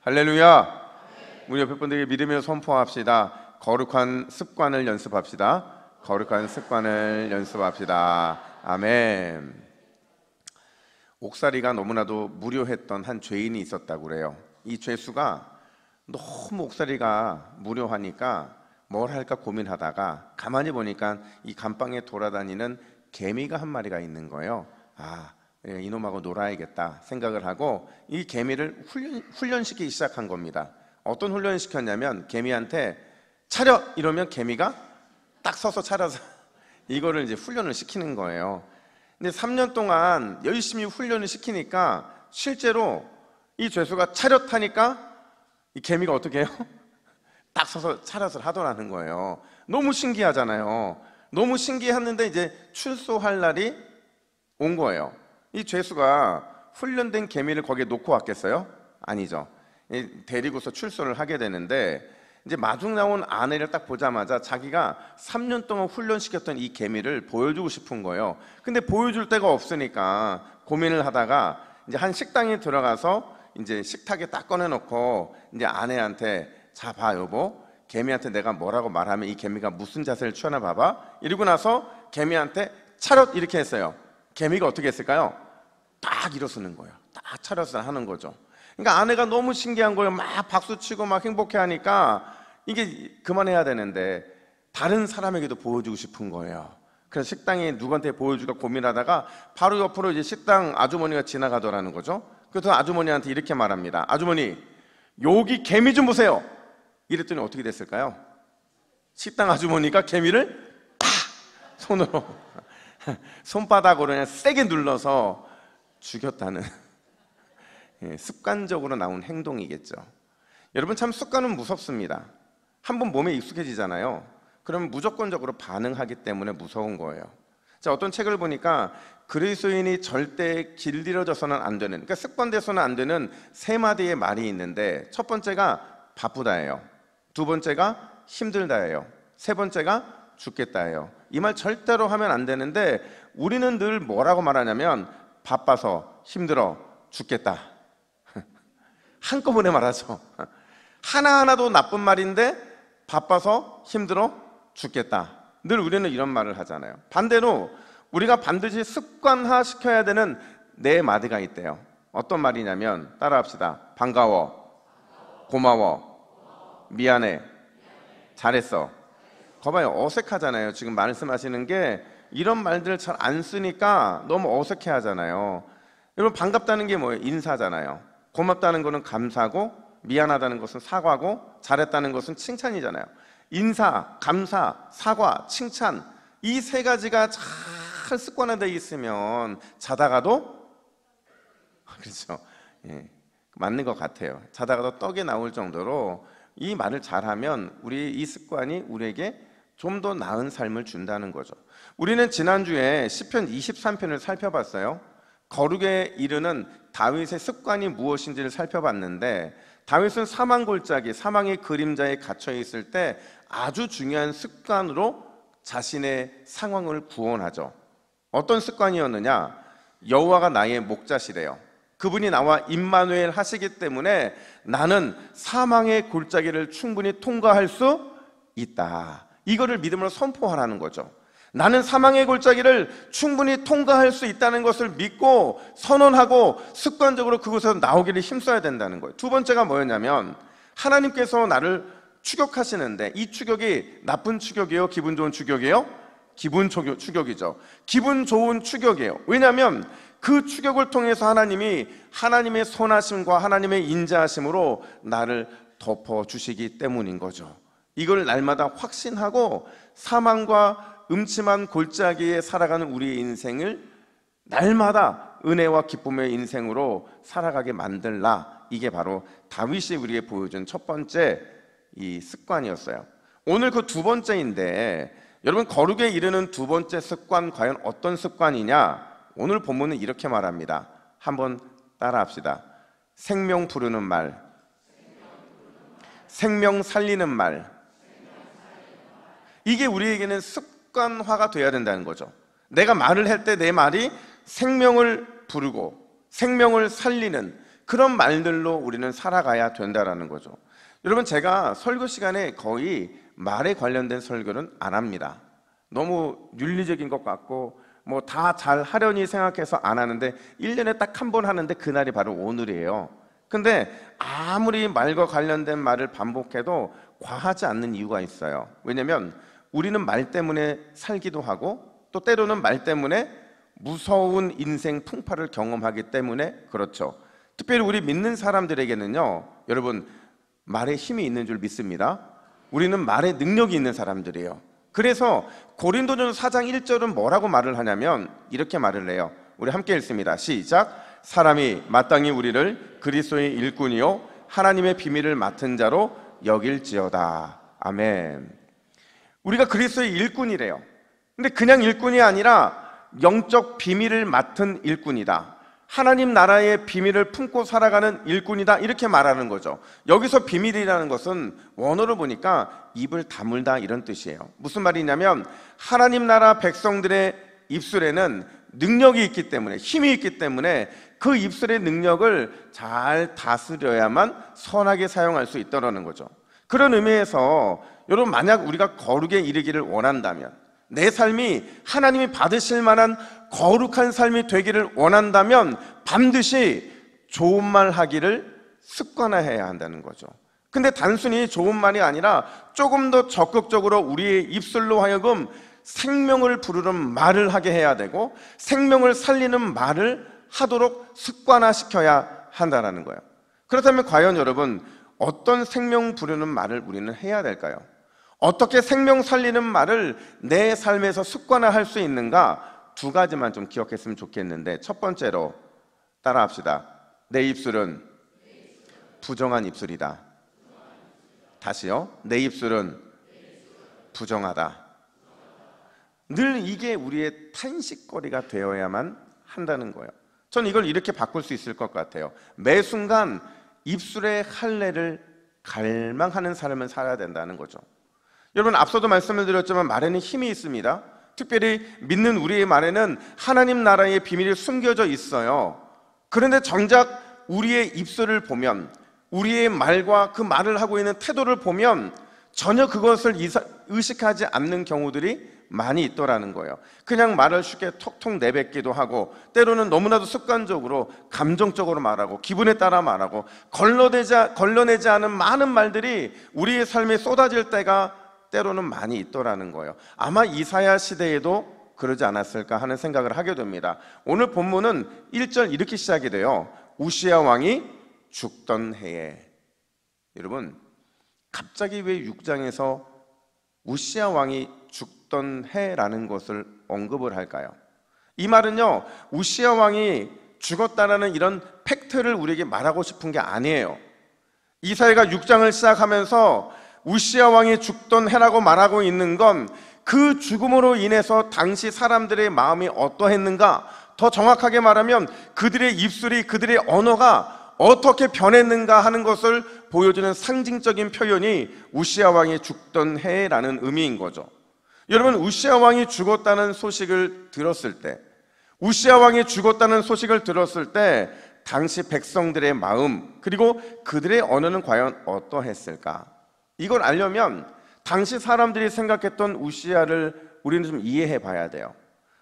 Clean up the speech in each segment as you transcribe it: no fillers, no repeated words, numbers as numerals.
할렐루야. 우리 옆에 분들에게 믿으며 선포합시다. 거룩한 습관을 연습합시다. 거룩한 습관을 연습합시다. 아멘. 옥살이가 너무나도 무료했던 한 죄인이 있었다고 그래요. 이 죄수가 너무 옥살이가 무료하니까 뭘 할까 고민하다가 가만히 보니까 이 감방에 돌아다니는 개미가 한 마리가 있는 거예요. 이놈하고 놀아야겠다 생각을 하고 이 개미를 훈련시키기 시작한 겁니다. 어떤 훈련을 시켰냐면 개미한테 차려! 이러면 개미가 딱 서서 차려서 이거를 이제 훈련을 시키는 거예요. 근데 3년 동안 열심히 훈련을 시키니까 실제로 이 죄수가 차렷하니까 이 개미가 어떻게 해요? 딱 서서 차렷을 하더라는 거예요. 너무 신기하잖아요. 너무 신기했는데 이제 출소할 날이 온 거예요. 이 죄수가 훈련된 개미를 거기에 놓고 왔겠어요? 아니죠. 데리고서 출소를 하게 되는데 이제 마중 나온 아내를 딱 보자마자 자기가 3년 동안 훈련시켰던 이 개미를 보여주고 싶은 거예요. 근데 보여줄 데가 없으니까 고민을 하다가 이제 한 식당에 들어가서 이제 식탁에 딱 꺼내놓고 이제 아내한테 자, 봐 여보, 개미한테 내가 뭐라고 말하면 이 개미가 무슨 자세를 취하나 봐봐. 이러고 나서 개미한테 차렷 이렇게 했어요. 개미가 어떻게 했을까요? 딱 일어서는 거예요. 딱 차렷을 하는 거죠. 그러니까 아내가 너무 신기한 거예요. 막 박수치고 막 행복해하니까 이게 그만해야 되는데 다른 사람에게도 보여주고 싶은 거예요. 그래서 식당에 누구한테 보여줄까 고민하다가 바로 옆으로 이제 식당 아주머니가 지나가더라는 거죠. 그래서 아주머니한테 이렇게 말합니다. 아주머니, 여기 개미 좀 보세요. 이랬더니 어떻게 됐을까요? 식당 아주머니가 개미를 팍 손으로 손바닥으로 그냥 세게 눌러서 죽였다는 습관적으로 나온 행동이겠죠. 여러분, 참 습관은 무섭습니다. 한번 몸에 익숙해지잖아요. 그러면 무조건적으로 반응하기 때문에 무서운 거예요. 자, 어떤 책을 보니까 그리스도인이 절대 길들여져서는 안 되는, 그러니까 습관돼서는 안 되는 세 마디의 말이 있는데, 첫 번째가 바쁘다예요. 두 번째가 힘들다예요. 세 번째가 죽겠다예요. 이 말 절대로 하면 안 되는데 우리는 늘 뭐라고 말하냐면 바빠서 힘들어 죽겠다. 한꺼번에 말하죠. 하나하나도 나쁜 말인데 바빠서 힘들어 죽겠다. 늘 우리는 이런 말을 하잖아요. 반대로 우리가 반드시 습관화 시켜야 되는 네 마디가 있대요. 어떤 말이냐면 따라합시다. 반가워, 고마워, 미안해, 잘했어. 거봐요, 어색하잖아요. 지금 말씀하시는 게 이런 말들을 잘 안 쓰니까 너무 어색해 하잖아요. 여러분, 반갑다는 게 뭐예요? 인사잖아요. 고맙다는 거는 감사고, 미안하다는 것은 사과고, 잘했다는 것은 칭찬이잖아요. 인사, 감사, 사과, 칭찬, 이 세 가지가 잘 습관화되어 있으면 자다가도 그렇죠. 맞는 것 같아요. 자다가도 떡이 나올 정도로 이 말을 잘하면 우리 이 습관이 우리에게 좀 더 나은 삶을 준다는 거죠. 우리는 지난주에 시편 23편을 살펴봤어요. 거룩에 이르는 다윗의 습관이 무엇인지를 살펴봤는데, 다윗은 사망 골짜기, 사망의 그림자에 갇혀 있을 때 아주 중요한 습관으로 자신의 상황을 구원하죠. 어떤 습관이었느냐? 여호와가 나의 목자시래요. 그분이 나와 임마누엘 하시기 때문에 나는 사망의 골짜기를 충분히 통과할 수 있다. 이거를 믿음으로 선포하라는 거죠. 나는 사망의 골짜기를 충분히 통과할 수 있다는 것을 믿고 선언하고 습관적으로 그곳에서 나오기를 힘써야 된다는 거예요. 두 번째가 뭐였냐면, 하나님께서 나를 추격하시는데 이 추격이 나쁜 추격이에요? 기분 좋은 추격이에요? 기분 추격이죠. 기분 좋은 추격이에요. 왜냐하면 그 추격을 통해서 하나님이 하나님의 선하심과 하나님의 인자하심으로 나를 덮어주시기 때문인 거죠. 이걸 날마다 확신하고 사망과 음침한 골짜기에 살아가는 우리의 인생을 날마다 은혜와 기쁨의 인생으로 살아가게 만들라. 이게 바로 다윗이 우리에게 보여준 첫 번째 이 습관이었어요. 오늘 그 두 번째인데, 여러분, 거룩에 이르는 두 번째 습관, 과연 어떤 습관이냐? 오늘 본문은 이렇게 말합니다. 한번 따라합시다. 생명 부르는 말, 생명 살리는 말. 이게 우리에게는 습관화가 돼야 된다는 거죠. 내가 말을 할 때 내 말이 생명을 부르고 생명을 살리는 그런 말들로 우리는 살아가야 된다라는 거죠. 여러분, 제가 설교 시간에 거의 말에 관련된 설교는 안 합니다. 너무 윤리적인 것 같고 뭐 다 잘 하려니 생각해서 안 하는데 1년에 딱 한 번 하는데 그날이 바로 오늘이에요. 근데 아무리 말과 관련된 말을 반복해도 과하지 않는 이유가 있어요. 왜냐면 우리는 말 때문에 살기도 하고 또 때로는 말 때문에 무서운 인생 풍파를 경험하기 때문에 그렇죠. 특별히 우리 믿는 사람들에게는요, 여러분, 말에 힘이 있는 줄 믿습니다. 우리는 말에 능력이 있는 사람들이에요. 그래서 고린도전서 4장 1절은 뭐라고 말을 하냐면 이렇게 말을 해요. 우리 함께 읽습니다. 시작. 사람이 마땅히 우리를 그리스도의 일꾼이요 하나님의 비밀을 맡은 자로 여길지어다. 아멘. 우리가 그리스도의 일꾼이래요. 근데 그냥 일꾼이 아니라 영적 비밀을 맡은 일꾼이다. 하나님 나라의 비밀을 품고 살아가는 일꾼이다, 이렇게 말하는 거죠. 여기서 비밀이라는 것은 원어로 보니까 입을 다물다 이런 뜻이에요. 무슨 말이냐면 하나님 나라 백성들의 입술에는 능력이 있기 때문에, 힘이 있기 때문에 그 입술의 능력을 잘 다스려야만 선하게 사용할 수 있다는 거죠. 그런 의미에서 여러분, 만약 우리가 거룩에 이르기를 원한다면, 내 삶이 하나님이 받으실 만한 거룩한 삶이 되기를 원한다면 반드시 좋은 말 하기를 습관화해야 한다는 거죠. 근데 단순히 좋은 말이 아니라 조금 더 적극적으로 우리의 입술로 하여금 생명을 부르는 말을 하게 해야 되고 생명을 살리는 말을 하도록 습관화시켜야 한다는 거예요. 그렇다면 과연 여러분, 어떤 생명 부르는 말을 우리는 해야 될까요? 어떻게 생명 살리는 말을 내 삶에서 습관화할 수 있는가? 두 가지만 좀 기억했으면 좋겠는데, 첫 번째로 따라합시다. 내 입술은 부정한 입술이다. 다시요. 내 입술은 부정하다. 늘 이게 우리의 탄식거리가 되어야만 한다는 거예요. 전 이걸 이렇게 바꿀 수 있을 것 같아요. 매 순간 입술의 할례를 갈망하는 삶을 살아야 된다는 거죠. 여러분, 앞서도 말씀을 드렸지만 말에는 힘이 있습니다. 특별히 믿는 우리의 말에는 하나님 나라의 비밀이 숨겨져 있어요. 그런데 정작 우리의 입술을 보면, 우리의 말과 그 말을 하고 있는 태도를 보면 전혀 그것을 의식하지 않는 경우들이 많이 있더라는 거예요. 그냥 말을 쉽게 톡톡 내뱉기도 하고, 때로는 너무나도 습관적으로 감정적으로 말하고 기분에 따라 말하고, 걸러내지 않은 많은 말들이 우리의 삶에 쏟아질 때가 때로는 많이 있더라는 거예요. 아마 이사야 시대에도 그러지 않았을까 하는 생각을 하게 됩니다. 오늘 본문은 1절 이렇게 시작이 돼요. 우시야 왕이 죽던 해에. 여러분, 갑자기 왜 6장에서 우시야 왕이 죽던 해라는 것을 언급을 할까요? 이 말은요, 우시야 왕이 죽었다라는 이런 팩트를 우리에게 말하고 싶은 게 아니에요. 이사야가 6장을 시작하면서 우시야 왕이 죽던 해라고 말하고 있는 건 그 죽음으로 인해서 당시 사람들의 마음이 어떠했는가, 더 정확하게 말하면 그들의 입술이, 그들의 언어가 어떻게 변했는가 하는 것을 보여주는 상징적인 표현이 우시야 왕이 죽던 해라는 의미인 거죠. 여러분, 우시야 왕이 죽었다는 소식을 들었을 때, 우시야 왕이 죽었다는 소식을 들었을 때 당시 백성들의 마음, 그리고 그들의 언어는 과연 어떠했을까? 이걸 알려면 당시 사람들이 생각했던 우시야를 우리는 좀 이해해 봐야 돼요.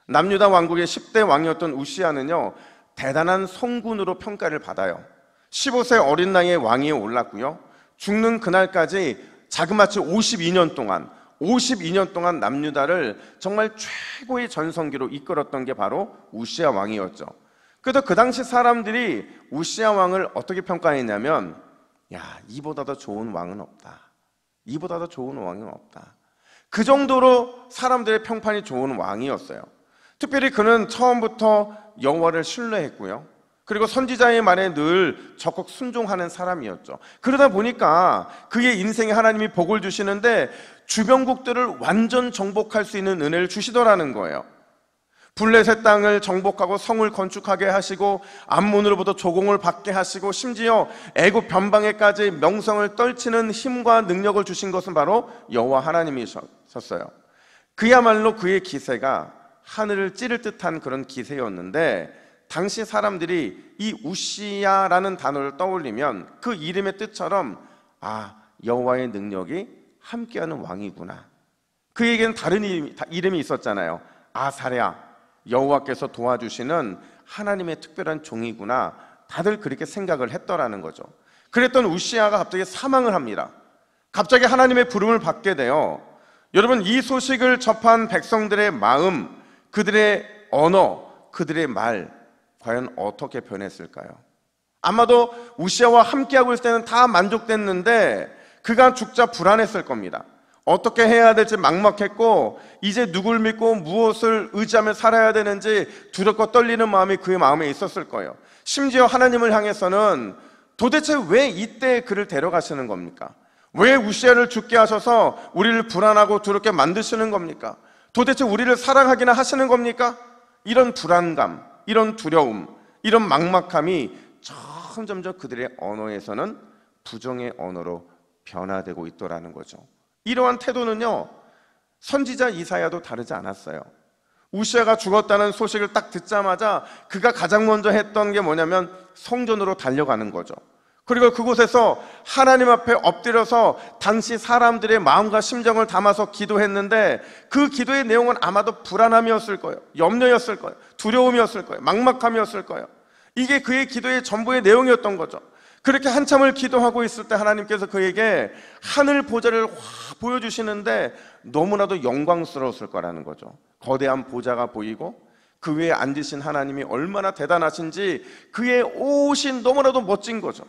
남유다 왕국의 10대 왕이었던 우시야는요, 대단한 성군으로 평가를 받아요. 15세 어린 나이에 왕위에 올랐고요, 죽는 그날까지 자그마치 52년 동안 남유다를 정말 최고의 전성기로 이끌었던 게 바로 우시야 왕이었죠. 그래서 그 당시 사람들이 우시야 왕을 어떻게 평가했냐면, 야, 이보다 더 좋은 왕은 없다. 이보다 더 좋은 왕은 없다. 그 정도로 사람들의 평판이 좋은 왕이었어요. 특별히 그는 처음부터 여호와를 신뢰했고요, 그리고 선지자의 말에 늘 적극 순종하는 사람이었죠. 그러다 보니까 그의 인생에 하나님이 복을 주시는데 주변국들을 완전 정복할 수 있는 은혜를 주시더라는 거예요. 블레셋 땅을 정복하고 성을 건축하게 하시고 암몬으로부터 조공을 받게 하시고 심지어 애굽 변방에까지 명성을 떨치는 힘과 능력을 주신 것은 바로 여호와 하나님이셨어요. 그야말로 그의 기세가 하늘을 찌를 듯한 그런 기세였는데, 당시 사람들이 이 우시야라는 단어를 떠올리면 그 이름의 뜻처럼 여호와의 능력이 함께하는 왕이구나. 그에게는 다른 이름이 있었잖아요. 아사랴, 여호와께서 도와주시는 하나님의 특별한 종이구나. 다들 그렇게 생각을 했더라는 거죠. 그랬던 우시야가 갑자기 사망을 합니다. 갑자기 하나님의 부름을 받게 돼요. 여러분, 이 소식을 접한 백성들의 마음, 그들의 언어, 그들의 말 과연 어떻게 변했을까요? 아마도 우시야와 함께하고 있을 때는 다 만족됐는데 그가 죽자 불안했을 겁니다. 어떻게 해야 될지 막막했고 이제 누굴 믿고 무엇을 의지하며 살아야 되는지 두렵고 떨리는 마음이 그의 마음에 있었을 거예요. 심지어 하나님을 향해서는 도대체 왜 이때 그를 데려가시는 겁니까? 왜 우시야를 죽게 하셔서 우리를 불안하고 두렵게 만드시는 겁니까? 도대체 우리를 사랑하기나 하시는 겁니까? 이런 불안감, 이런 두려움, 이런 막막함이 점점점 그들의 언어에서는 부정의 언어로 변화되고 있더라는 거죠. 이러한 태도는요, 선지자 이사야도 다르지 않았어요. 우시야가 죽었다는 소식을 딱 듣자마자 그가 가장 먼저 했던 게 뭐냐면 성전으로 달려가는 거죠. 그리고 그곳에서 하나님 앞에 엎드려서 당시 사람들의 마음과 심정을 담아서 기도했는데 그 기도의 내용은 아마도 불안함이었을 거예요. 염려였을 거예요. 두려움이었을 거예요. 막막함이었을 거예요. 이게 그의 기도의 전부의 내용이었던 거죠. 그렇게 한참을 기도하고 있을 때 하나님께서 그에게 하늘 보좌를 확 보여주시는데 너무나도 영광스러웠을 거라는 거죠. 거대한 보좌가 보이고 그 위에 앉으신 하나님이 얼마나 대단하신지 그의 옷이 너무나도 멋진 거죠.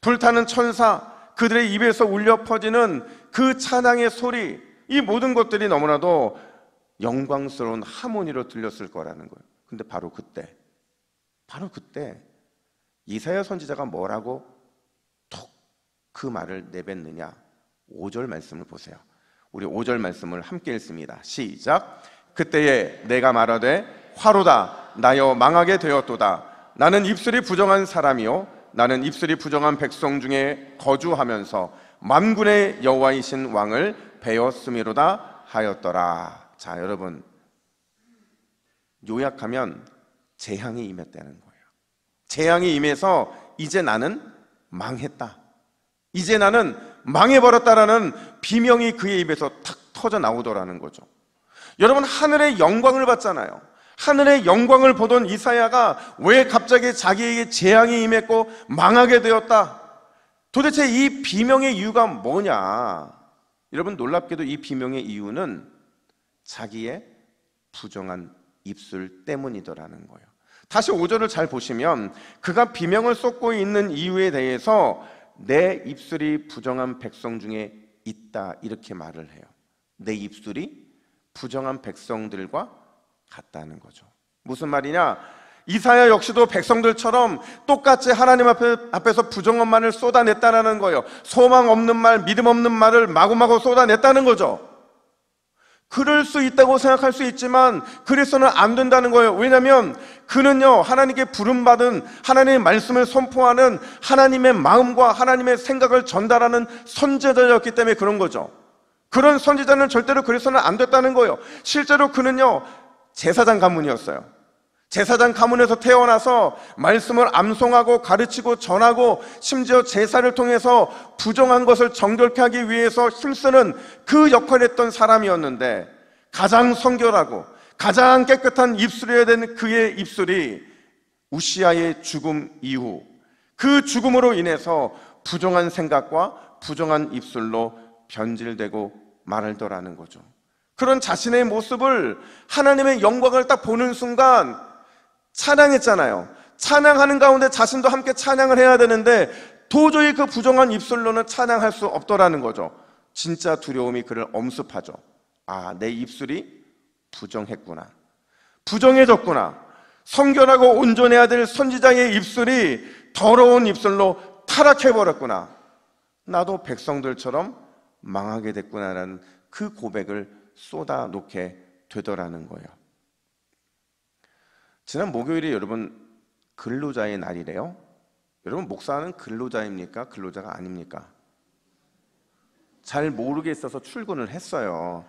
불타는 천사, 그들의 입에서 울려 퍼지는 그 찬양의 소리, 이 모든 것들이 너무나도 영광스러운 하모니로 들렸을 거라는 거예요. 근데 바로 그때 이사야 선지자가 뭐라고 톡 그 말을 내뱉느냐. 5절 말씀을 보세요. 우리 5절 말씀을 함께 읽습니다. 시작. 그때에 내가 말하되 화로다 나여 망하게 되었도다. 나는 입술이 부정한 사람이요 나는 입술이 부정한 백성 중에 거주하면서 만군의 여호와이신 왕을 배웠음이로다 하였더라. 자, 여러분, 요약하면 재앙이 임했다는 거예요. 재앙이 임해서 이제 나는 망했다, 이제 나는 망해버렸다라는 비명이 그의 입에서 탁 터져 나오더라는 거죠. 여러분, 하늘의 영광을 봤잖아요. 하늘의 영광을 보던 이사야가 왜 갑자기 자기에게 재앙이 임했고 망하게 되었다? 도대체 이 비명의 이유가 뭐냐? 여러분, 놀랍게도 이 비명의 이유는 자기의 부정한 입술 때문이더라는 거예요. 다시 5절을 잘 보시면 그가 비명을 쏟고 있는 이유에 대해서 내 입술이 부정한 백성 중에 있다, 이렇게 말을 해요. 내 입술이 부정한 백성들과 같다는 거죠. 무슨 말이냐? 이사야 역시도 백성들처럼 똑같이 하나님 앞에서 부정한 말을 쏟아냈다는 거예요. 소망 없는 말, 믿음 없는 말을 마구마구 쏟아냈다는 거죠. 그럴 수 있다고 생각할 수 있지만 그래서는 안 된다는 거예요. 왜냐하면 그는요, 하나님께 부름받은, 하나님의 말씀을 선포하는, 하나님의 마음과 하나님의 생각을 전달하는 선지자였기 때문에 그런 거죠. 그런 선지자는 절대로 그래서는 안 됐다는 거예요. 실제로 그는요, 제사장 가문이었어요. 제사장 가문에서 태어나서 말씀을 암송하고 가르치고 전하고 심지어 제사를 통해서 부정한 것을 정결케 하기 위해서 힘쓰는 그 역할을 했던 사람이었는데 가장 성결하고 가장 깨끗한 입술이어야 되는 그의 입술이 우시야의 죽음 이후 그 죽음으로 인해서 부정한 생각과 부정한 입술로 변질되고 말더라는 거죠. 그런 자신의 모습을, 하나님의 영광을 딱 보는 순간 찬양했잖아요. 찬양하는 가운데 자신도 함께 찬양을 해야 되는데 도저히 그 부정한 입술로는 찬양할 수 없더라는 거죠. 진짜 두려움이 그를 엄습하죠. 내 입술이 부정했구나, 부정해졌구나. 성결하고 온전해야 될 선지자의 입술이 더러운 입술로 타락해버렸구나. 나도 백성들처럼 망하게 됐구나라는 그 고백을 쏟아놓게 되더라는 거예요. 지난 목요일이 여러분 근로자의 날이래요. 여러분, 목사는 근로자입니까? 근로자가 아닙니까? 잘 모르겠어서 출근을 했어요.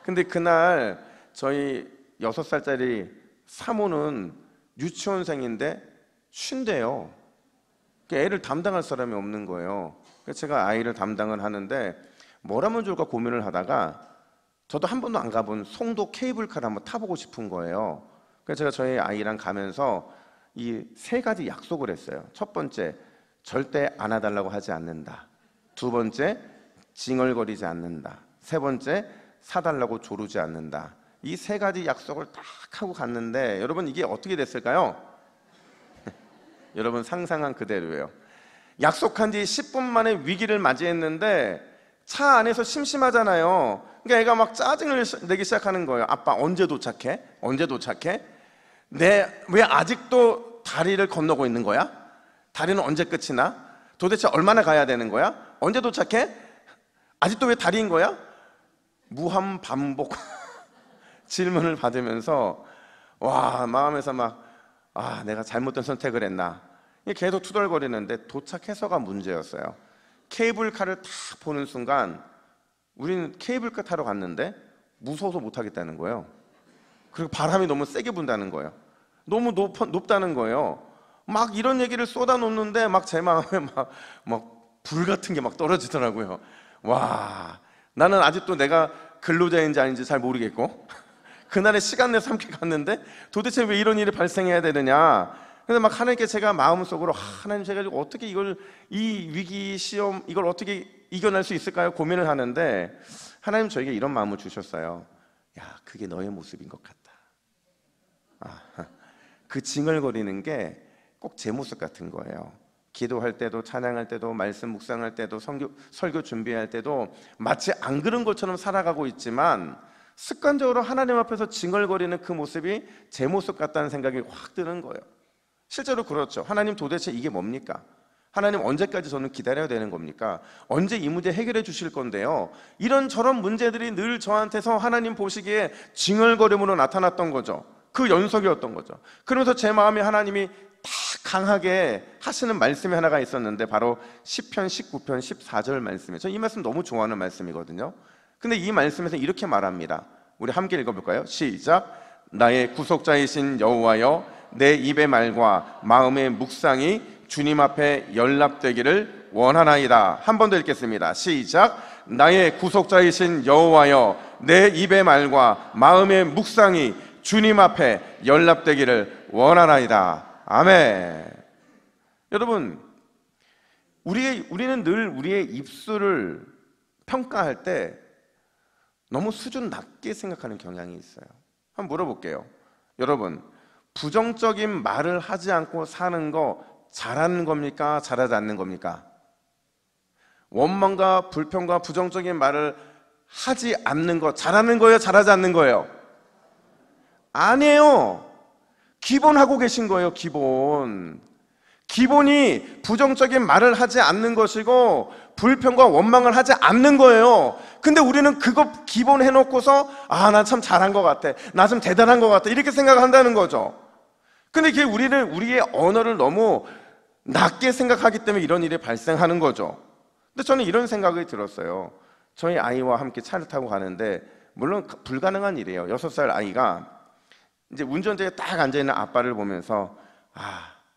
근데 그날 저희 6살짜리 사모는 유치원생인데 쉰대요. 애를 담당할 사람이 없는 거예요. 그래서 제가 아이를 담당을 하는데 뭘 하면 좋을까 고민을 하다가 저도 한 번도 안 가본 송도 케이블카를 한번 타보고 싶은 거예요. 그래서 제가 저희 아이랑 가면서 이 세 가지 약속을 했어요. 첫 번째, 절대 안아달라고 하지 않는다. 두 번째, 징얼거리지 않는다. 세 번째, 사달라고 조르지 않는다. 이 세 가지 약속을 딱 하고 갔는데 여러분 이게 어떻게 됐을까요? 여러분 상상한 그대로예요. 약속한 뒤 10분 만에 위기를 맞이했는데 차 안에서 심심하잖아요. 그러니까 애가 막 짜증을 내기 시작하는 거예요. 아빠 언제 도착해? 언제 도착해? 왜 아직도 다리를 건너고 있는 거야? 다리는 언제 끝이 나? 도대체 얼마나 가야 되는 거야? 언제 도착해? 아직도 왜 다리인 거야? 무한 반복 질문을 받으면서 와 마음에서 막 내가 잘못된 선택을 했나? 계속 투덜거리는데 도착해서가 문제였어요. 케이블카를 딱 보는 순간 우리는 케이블카 타러 갔는데 무서워서 못 하겠다는 거예요. 그리고 바람이 너무 세게 분다는 거예요. 너무 높다는 거예요. 막 이런 얘기를 쏟아놓는데 막 제 마음에 막 불 같은 게 막 떨어지더라고요. 와, 나는 아직도 내가 근로자인지 아닌지 잘 모르겠고 그날에 시간 내서 함께 갔는데 도대체 왜 이런 일이 발생해야 되느냐. 그래서 막 하나님께 제가 마음속으로 하나님 제가 어떻게 이 위기 시험 이걸 어떻게 이겨낼 수 있을까요? 고민을 하는데 하나님 저에게 이런 마음을 주셨어요. 야, 그게 너의 모습인 것 같다. 그 징얼거리는 게 꼭 제 모습 같은 거예요. 기도할 때도 찬양할 때도 말씀 묵상할 때도 설교 준비할 때도 마치 안 그런 것처럼 살아가고 있지만 습관적으로 하나님 앞에서 징얼거리는 그 모습이 제 모습 같다는 생각이 확 드는 거예요. 실제로 그렇죠. 하나님 도대체 이게 뭡니까? 하나님 언제까지 저는 기다려야 되는 겁니까? 언제 이 문제 해결해 주실 건데요? 이런저런 문제들이 늘 저한테서 하나님 보시기에 징얼거림으로 나타났던 거죠. 그 연속이었던 거죠. 그러면서 제 마음에 하나님이 딱 강하게 하시는 말씀이 하나가 있었는데 바로 시편 19편 14절 말씀이에요. 저는 이 말씀 너무 좋아하는 말씀이거든요. 근데 이 말씀에서 이렇게 말합니다. 우리 함께 읽어볼까요? 시작. 나의 구속자이신 여호와여, 내 입의 말과 마음의 묵상이 주님 앞에 연락되기를 원하나이다. 한 번 더 읽겠습니다. 시작. 나의 구속자이신 여호와여, 내 입의 말과 마음의 묵상이 주님 앞에 연락되기를 원하나이다. 아멘. 여러분, 우리는 늘 우리의 입술을 평가할 때 너무 수준 낮게 생각하는 경향이 있어요. 한번 물어볼게요. 여러분, 부정적인 말을 하지 않고 사는 거 잘하는 겁니까? 잘하지 않는 겁니까? 원망과 불평과 부정적인 말을 하지 않는 거 잘하는 거예요? 잘하지 않는 거예요? 아니에요. 기본 하고 계신 거예요. 기본이 부정적인 말을 하지 않는 것이고 불평과 원망을 하지 않는 거예요. 근데 우리는 그거 기본 해놓고서 나 참 잘한 것 같아, 나 좀 대단한 것 같아, 이렇게 생각한다는 거죠. 근데 이게 우리는 우리의 언어를 너무 낮게 생각하기 때문에 이런 일이 발생하는 거죠. 근데 저는 이런 생각이 들었어요. 저희 아이와 함께 차를 타고 가는데 물론 불가능한 일이에요. 6살 아이가 이제 운전대에 딱 앉아있는 아빠를 보면서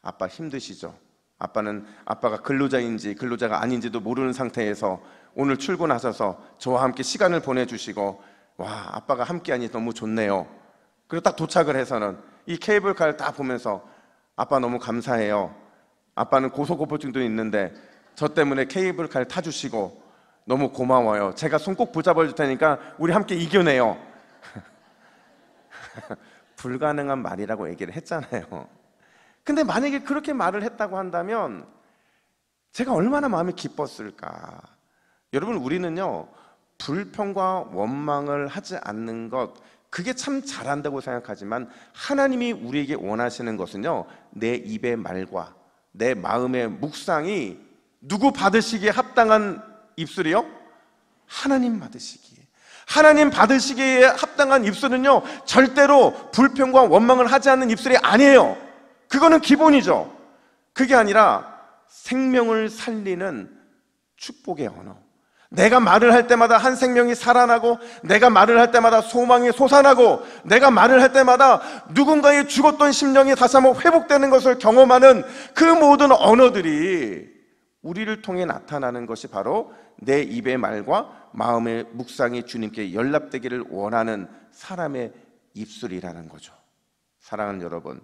아빠 힘드시죠? 아빠가 근로자인지 근로자가 아닌지도 모르는 상태에서 오늘 출근하셔서 저와 함께 시간을 보내주시고 와, 아빠가 함께하니 너무 좋네요. 그리고 딱 도착을 해서는 이 케이블카를 딱 보면서 아빠 너무 감사해요. 아빠는 고소공포증도 있는데 저 때문에 케이블카를 타주시고 너무 고마워요. 제가 손 꼭 붙잡아 줄 테니까 우리 함께 이겨내요. 불가능한 말이라고 얘기를 했잖아요. 근데 만약에 그렇게 말을 했다고 한다면 제가 얼마나 마음이 기뻤을까. 여러분, 우리는요 불평과 원망을 하지 않는 것, 그게 참 잘한다고 생각하지만 하나님이 우리에게 원하시는 것은요 내 입의 말과 내 마음의 묵상이 누구 받으시기에 합당한 입술이요? 하나님 받으시기에. 하나님 받으시기에 합당한 입술은요 절대로 불평과 원망을 하지 않는 입술이 아니에요. 그거는 기본이죠. 그게 아니라 생명을 살리는 축복의 언어, 내가 말을 할 때마다 한 생명이 살아나고, 내가 말을 할 때마다 소망이 솟아나고, 내가 말을 할 때마다 누군가의 죽었던 심령이 다시 한번 회복되는 것을 경험하는 그 모든 언어들이 우리를 통해 나타나는 것이 바로 내 입의 말과 마음의 묵상이 주님께 연락되기를 원하는 사람의 입술이라는 거죠. 사랑하는 여러분,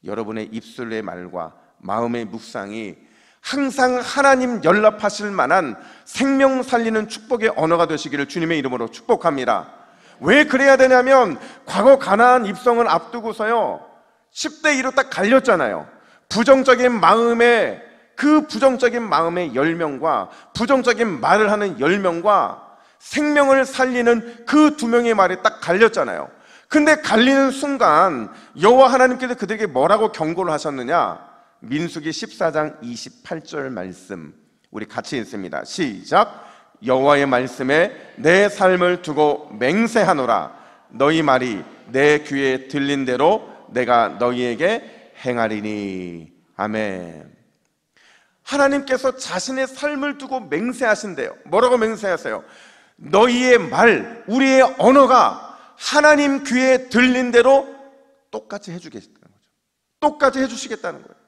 여러분의 입술의 말과 마음의 묵상이 항상 하나님 연락하실 만한 생명 살리는 축복의 언어가 되시기를 주님의 이름으로 축복합니다. 왜 그래야 되냐면, 과거 가나안 입성을 앞두고서요 10대 2로 딱 갈렸잖아요. 부정적인 마음의 그 부정적인 마음의 열명과 부정적인 말을 하는 10명과 생명을 살리는 그 2명의 말이 딱 갈렸잖아요. 근데 갈리는 순간 여호와 하나님께서 그들에게 뭐라고 경고를 하셨느냐? 민수기 14장 28절 말씀 우리 같이 읽습니다. 시작. 여호와의 말씀에 내 삶을 두고 맹세하노라. 너희 말이 내 귀에 들린 대로 내가 너희에게 행하리니. 아멘. 하나님께서 자신의 삶을 두고 맹세하신대요. 뭐라고 맹세하세요? 너희의 말, 우리의 언어가 하나님 귀에 들린 대로 똑같이 해주겠다는 거죠. 똑같이 해주시겠다는 거예요.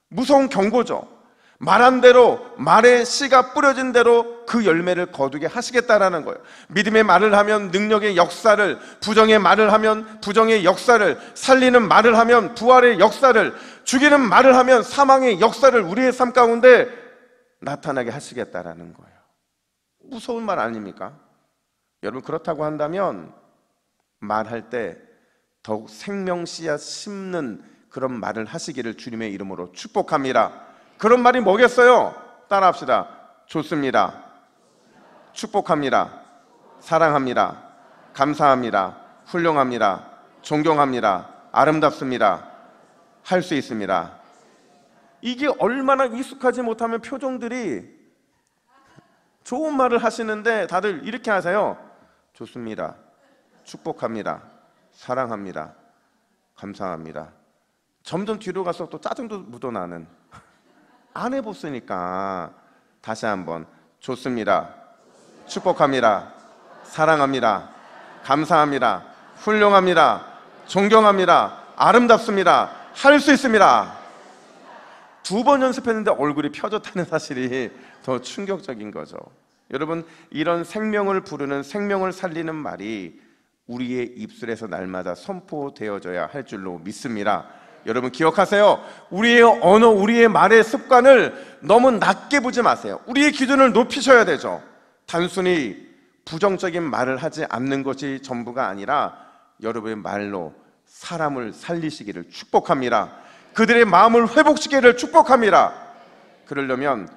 무서운 경고죠. 말한 대로, 말의 씨가 뿌려진 대로 그 열매를 거두게 하시겠다라는 거예요. 믿음의 말을 하면 능력의 역사를, 부정의 말을 하면 부정의 역사를, 살리는 말을 하면 부활의 역사를, 죽이는 말을 하면 사망의 역사를 우리의 삶 가운데 나타나게 하시겠다라는 거예요. 무서운 말 아닙니까? 여러분, 그렇다고 한다면 말할 때 더욱 생명 씨앗 심는 그런 말을 하시기를 주님의 이름으로 축복합니다. 그런 말이 뭐겠어요? 따라합시다. 좋습니다. 축복합니다. 사랑합니다. 감사합니다. 훌륭합니다. 존경합니다. 아름답습니다. 할 수 있습니다. 이게 얼마나 익숙하지 못하면 표정들이 좋은 말을 하시는데 다들 이렇게 하세요. 좋습니다. 축복합니다. 사랑합니다. 감사합니다. 점점 뒤로 가서 또 짜증도 묻어나는. 안 해봤으니까 다시 한번. 좋습니다. 축복합니다. 사랑합니다. 감사합니다. 훌륭합니다. 존경합니다. 아름답습니다. 할 수 있습니다. 2번 연습했는데 얼굴이 펴졌다는 사실이 더 충격적인 거죠. 여러분, 이런 생명을 부르는, 생명을 살리는 말이 우리의 입술에서 날마다 선포되어져야 할 줄로 믿습니다. 여러분 기억하세요. 우리의 언어, 우리의 말의 습관을 너무 낮게 보지 마세요. 우리의 기준을 높이셔야 되죠. 단순히 부정적인 말을 하지 않는 것이 전부가 아니라 여러분의 말로 사람을 살리시기를 축복합니다. 그들의 마음을 회복시키기를 축복합니다. 그러려면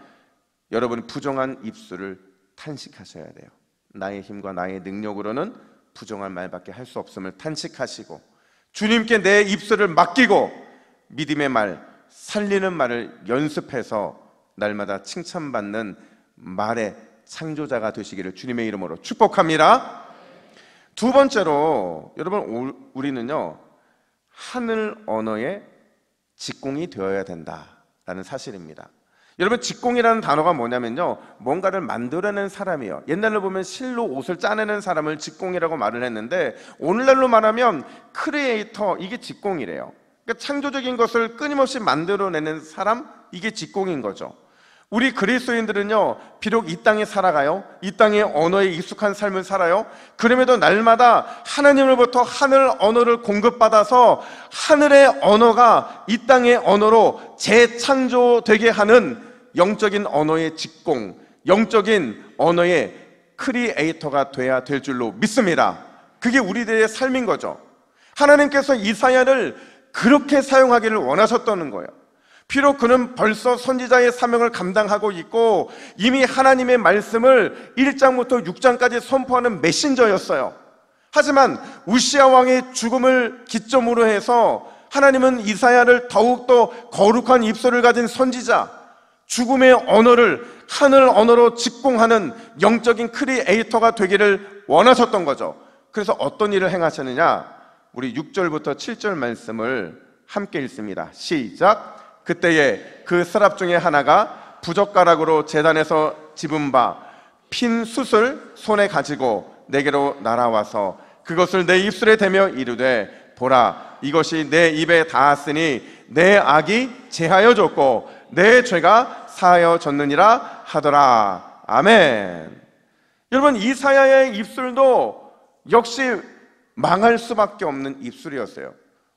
여러분 부정한 입술을 탄식하셔야 돼요. 나의 힘과 나의 능력으로는 부정한 말밖에 할 수 없음을 탄식하시고, 주님께 내 입술을 맡기고 믿음의 말, 살리는 말을 연습해서 날마다 칭찬받는 말의 창조자가 되시기를 주님의 이름으로 축복합니다. 2번째로 여러분, 우리는요 하늘 언어의 직공이 되어야 된다라는 사실입니다. 여러분, 직공이라는 단어가 뭐냐면요, 뭔가를 만들어낸 사람이에요. 옛날로 보면 실로 옷을 짜내는 사람을 직공이라고 말을 했는데, 오늘날로 말하면 크리에이터, 이게 직공이래요. 그러니까 창조적인 것을 끊임없이 만들어내는 사람, 이게 직공인 거죠. 우리 그리스도인들은요, 비록 이 땅에 살아가요, 이 땅의 언어에 익숙한 삶을 살아요. 그럼에도 날마다 하나님으로부터 하늘 언어를 공급받아서 하늘의 언어가 이 땅의 언어로 재창조되게 하는 영적인 언어의 직공, 영적인 언어의 크리에이터가 돼야 될 줄로 믿습니다. 그게 우리들의 삶인 거죠. 하나님께서 이사야를 그렇게 사용하기를 원하셨다는 거예요. 비록 그는 벌써 선지자의 사명을 감당하고 있고 이미 하나님의 말씀을 1장부터 6장까지 선포하는 메신저였어요. 하지만 우시야 왕의 죽음을 기점으로 해서 하나님은 이사야를 더욱더 거룩한 입술을 가진 선지자, 죽음의 언어를 하늘 언어로 직공하는 영적인 크리에이터가 되기를 원하셨던 거죠. 그래서 어떤 일을 행하셨느냐, 우리 6절부터 7절 말씀을 함께 읽습니다. 시작. 그때에 그 서랍 중에 하나가 부젓가락으로 제단에서 집은 바 핀 숯을 손에 가지고 내게로 날아와서 그것을 내 입술에 대며 이르되 보라 이것이 내 입에 닿았으니 내 악이 제하여졌고 내 죄가 사하여졌느니라 하더라. 아멘. 여러분, 이사야의 입술도 역시 망할 수밖에 없는 입술이었어요.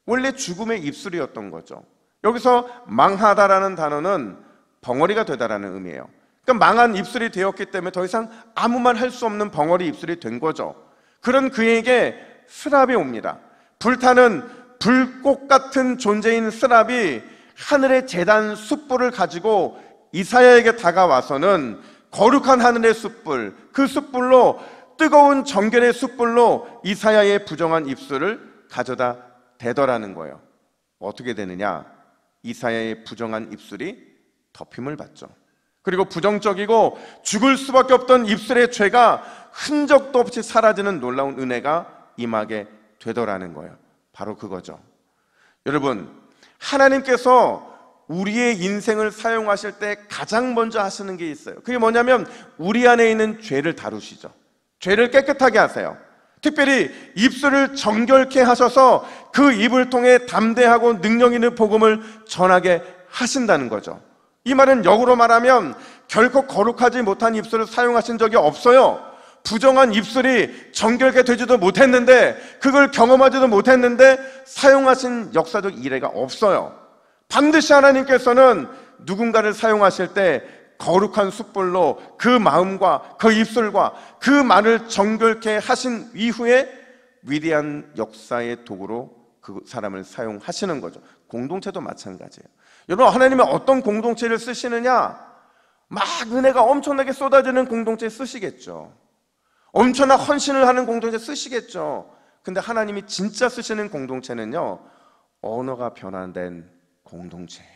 원래 죽음의 입술이었던 거죠. 여기서 망하다라는 단어는 벙어리가 되다라는 의미예요. 그러니까 망한 입술이 되었기 때문에 더 이상 아무 말 할 수 없는 벙어리 입술이 된 거죠. 그런 그에게 스랍이 옵니다. 불타는 불꽃 같은 존재인 스랍이 하늘의 제단 숯불을 가지고 이사야에게 다가와서는 거룩한 하늘의 숯불, 그 숯불로 뜨거운 정결의 숯불로 이사야의 부정한 입술을 가져다 대더라는 거예요. 어떻게 되느냐? 이사야의 부정한 입술이 덮임을 받죠. 그리고 부정적이고 죽을 수밖에 없던 입술의 죄가 흔적도 없이 사라지는 놀라운 은혜가 임하게 되더라는 거예요. 바로 그거죠. 여러분, 하나님께서 우리의 인생을 사용하실 때 가장 먼저 하시는 게 있어요. 그게 뭐냐면 우리 안에 있는 죄를 다루시죠. 죄를 깨끗하게 하세요. 특별히 입술을 정결케 하셔서 그 입을 통해 담대하고 능력 있는 복음을 전하게 하신다는 거죠. 이 말은 역으로 말하면 결코 거룩하지 못한 입술을 사용하신 적이 없어요. 부정한 입술이 정결케 되지도 못했는데, 그걸 경험하지도 못했는데 사용하신 역사적 이래가 없어요. 반드시 하나님께서는 누군가를 사용하실 때 거룩한 숯불로 그 마음과 그 입술과 그 말을 정결케 하신 이후에 위대한 역사의 도구로 그 사람을 사용하시는 거죠. 공동체도 마찬가지예요. 여러분, 하나님은 어떤 공동체를 쓰시느냐? 막 은혜가 엄청나게 쏟아지는 공동체 쓰시겠죠. 엄청난 헌신을 하는 공동체 쓰시겠죠. 근데 하나님이 진짜 쓰시는 공동체는요, 언어가 변환된 공동체예요.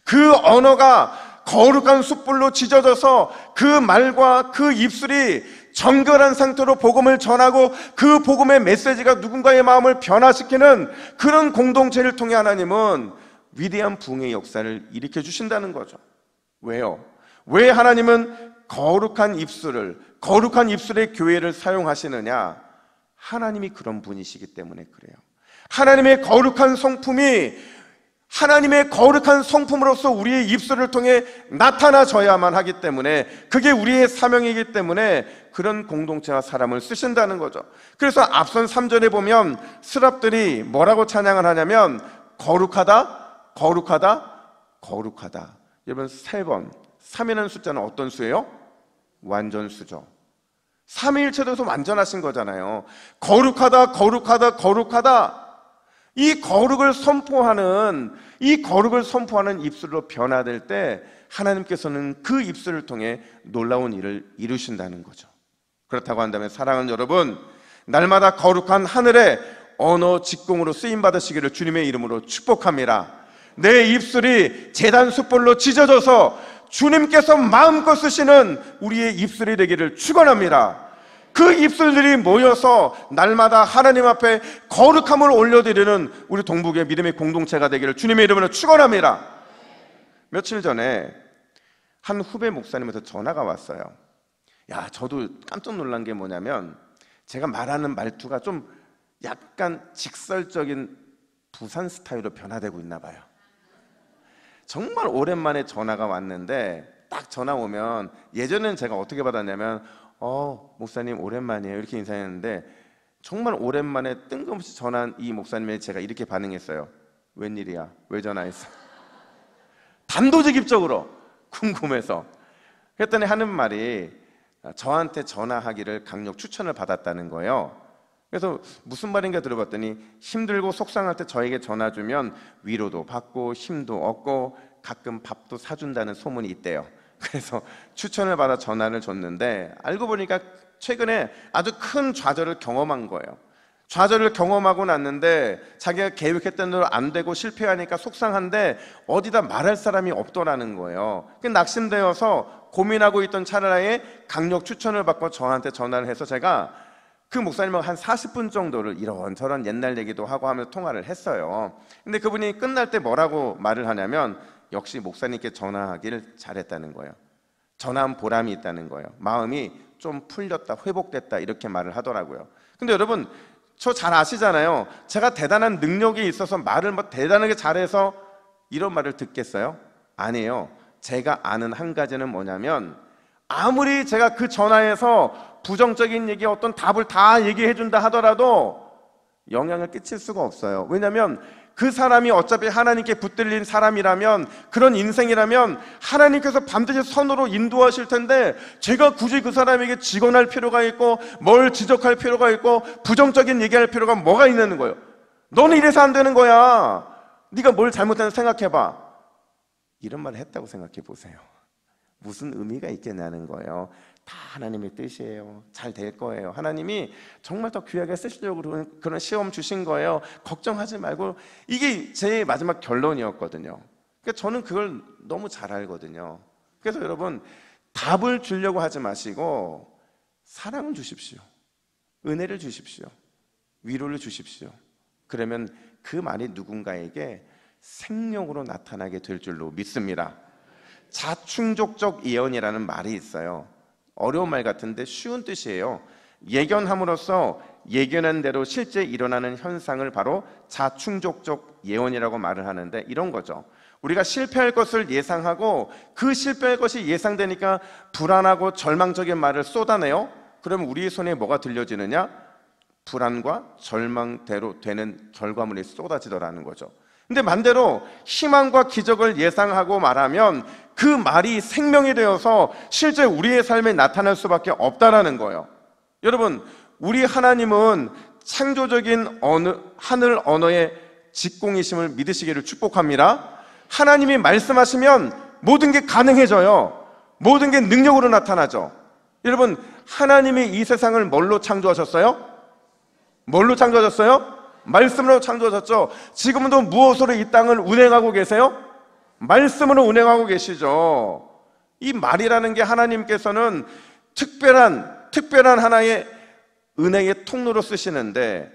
그 언어가 거룩한 숯불로 지져져서 그 말과 그 입술이 정결한 상태로 복음을 전하고 그 복음의 메시지가 누군가의 마음을 변화시키는 그런 공동체를 통해 하나님은 위대한 부흥의 역사를 일으켜 주신다는 거죠. 왜요? 왜 하나님은 거룩한 입술의 교회를 사용하시느냐? 하나님이 그런 분이시기 때문에 그래요. 하나님의 거룩한 성품이 하나님의 거룩한 성품으로서 우리의 입술을 통해 나타나져야만 하기 때문에, 그게 우리의 사명이기 때문에 그런 공동체와 사람을 쓰신다는 거죠. 그래서 앞선 3절에 보면 스랍들이 뭐라고 찬양을 하냐면 거룩하다, 거룩하다, 거룩하다. 여러분, 3번 3이라는 숫자는 어떤 수예요? 완전수죠. 삼위일체로서 완전하신 거잖아요. 거룩하다, 거룩하다, 거룩하다. 이 거룩을 선포하는 입술로 변화될 때 하나님께서는 그 입술을 통해 놀라운 일을 이루신다는 거죠. 그렇다고 한다면 사랑하는 여러분, 날마다 거룩한 하늘의 언어 직공으로 쓰임받으시기를 주님의 이름으로 축복합니다. 내 입술이 제단 숯불로 지져져서 주님께서 마음껏 쓰시는 우리의 입술이 되기를 축원합니다. 그 입술들이 모여서 날마다 하나님 앞에 거룩함을 올려드리는 우리 동북의 믿음의 공동체가 되기를 주님의 이름으로 축원합니다. 며칠 전에 한 후배 목사님한테 전화가 왔어요. 야, 저도 깜짝 놀란 게 뭐냐면 제가 말하는 말투가 좀 약간 직설적인 부산 스타일로 변화되고 있나 봐요. 정말 오랜만에 전화가 왔는데 딱 전화 오면, 예전에는 제가 어떻게 받았냐면 목사님 오랜만이에요 이렇게 인사했는데, 정말 오랜만에 뜬금없이 전화한 이 목사님에 제가 이렇게 반응했어요. 웬일이야? 왜 전화했어? 단도직입적으로 궁금해서. 그랬더니 하는 말이 저한테 전화하기를 강력 추천을 받았다는 거예요. 그래서 무슨 말인가 들어봤더니 힘들고 속상할 때 저에게 전화 주면 위로도 받고 힘도 얻고 가끔 밥도 사준다는 소문이 있대요. 그래서 추천을 받아 전화를 줬는데 알고 보니까 최근에 아주 큰 좌절을 경험한 거예요. 좌절을 경험하고 났는데 자기가 계획했던 대로 안 되고 실패하니까 속상한데 어디다 말할 사람이 없더라는 거예요. 낙심되어서 고민하고 있던 찰나에 강력 추천을 받고 저한테 전화를 해서 제가 그 목사님하고 한 40분 정도를 이런저런 옛날 얘기도 하고 하면서 통화를 했어요. 근데 그분이 끝날 때 뭐라고 말을 하냐면 역시 목사님께 전화하기를 잘했다는 거예요. 전한 보람이 있다는 거예요. 마음이 좀 풀렸다, 회복됐다 이렇게 말을 하더라고요. 근데 여러분 저 잘 아시잖아요. 제가 대단한 능력이 있어서 말을 뭐 대단하게 잘해서 이런 말을 듣겠어요? 아니에요. 제가 아는 한 가지는 뭐냐면 아무리 제가 그 전화에서 부정적인 얘기 어떤 답을 다 얘기해 준다 하더라도 영향을 끼칠 수가 없어요. 왜냐하면 그 사람이 어차피 하나님께 붙들린 사람이라면, 그런 인생이라면 하나님께서 반드시 선으로 인도하실 텐데 제가 굳이 그 사람에게 직언할 필요가 있고 뭘 지적할 필요가 있고 부정적인 얘기할 필요가 뭐가 있는 거예요? 너는 이래서 안 되는 거야. 네가 뭘 잘못했는지 생각해봐. 이런 말을 했다고 생각해 보세요. 무슨 의미가 있겠냐는 거예요. 다 하나님의 뜻이에요. 잘 될 거예요. 하나님이 정말 더 귀하게 쓰시려고 그런 시험 주신 거예요. 걱정하지 말고. 이게 제 마지막 결론이었거든요. 그러니까 저는 그걸 너무 잘 알거든요. 그래서 여러분 답을 주려고 하지 마시고 사랑을 주십시오. 은혜를 주십시오. 위로를 주십시오. 그러면 그 말이 누군가에게 생명으로 나타나게 될 줄로 믿습니다. 자충족적 예언이라는 말이 있어요. 어려운 말 같은데 쉬운 뜻이에요. 예견함으로써 예견한 대로 실제 일어나는 현상을 바로 자충족적 예언이라고 말을 하는데, 이런 거죠. 우리가 실패할 것을 예상하고 그 실패할 것이 예상되니까 불안하고 절망적인 말을 쏟아내요. 그러면 우리의 손에 뭐가 들려지느냐? 불안과 절망대로 되는 결과물이 쏟아지더라는 거죠. 근데 반대로 희망과 기적을 예상하고 말하면 그 말이 생명이 되어서 실제 우리의 삶에 나타날 수밖에 없다라는 거예요. 여러분, 우리 하나님은 창조적인 하늘 언어의 직공이심을 믿으시기를 축복합니다. 하나님이 말씀하시면 모든 게 가능해져요. 모든 게 능력으로 나타나죠. 여러분, 하나님이 이 세상을 뭘로 창조하셨어요? 뭘로 창조하셨어요? 말씀으로 창조하셨죠. 지금도 무엇으로 이 땅을 운행하고 계세요? 말씀으로 운행하고 계시죠. 이 말이라는 게 하나님께서는 특별한 하나의 은행의 통로로 쓰시는데,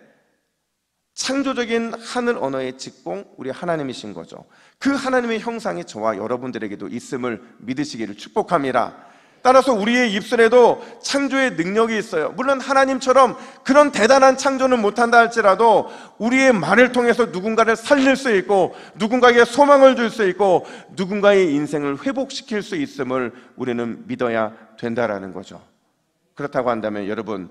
창조적인 하늘 언어의 직공, 우리 하나님이신 거죠. 그 하나님의 형상이 저와 여러분들에게도 있음을 믿으시기를 축복합니다. 따라서 우리의 입술에도 창조의 능력이 있어요. 물론 하나님처럼 그런 대단한 창조는 못한다 할지라도 우리의 말을 통해서 누군가를 살릴 수 있고 누군가에게 소망을 줄 수 있고 누군가의 인생을 회복시킬 수 있음을 우리는 믿어야 된다라는 거죠. 그렇다고 한다면 여러분,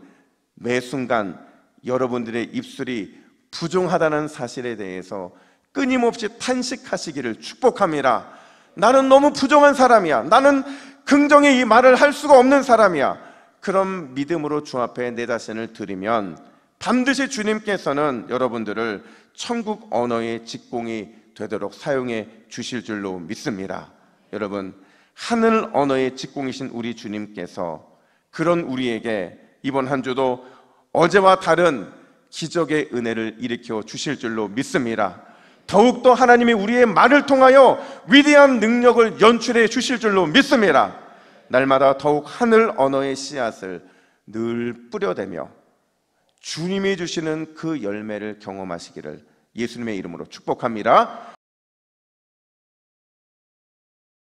매 순간 여러분들의 입술이 부족하다는 사실에 대해서 끊임없이 탄식하시기를 축복합니다. 나는 너무 부정한 사람이야. 나는 긍정의 이 말을 할 수가 없는 사람이야. 그런 믿음으로 주 앞에 내 자신을 드리면 반드시 주님께서는 여러분들을 천국 언어의 직공이 되도록 사용해 주실 줄로 믿습니다. 여러분, 하늘 언어의 직공이신 우리 주님께서 그런 우리에게 이번 한 주도 어제와 다른 기적의 은혜를 일으켜 주실 줄로 믿습니다. 더욱더 하나님이 우리의 말을 통하여 위대한 능력을 연출해 주실 줄로 믿습니다. 날마다 더욱 하늘 언어의 씨앗을 늘 뿌려대며 주님이 주시는 그 열매를 경험하시기를 예수님의 이름으로 축복합니다.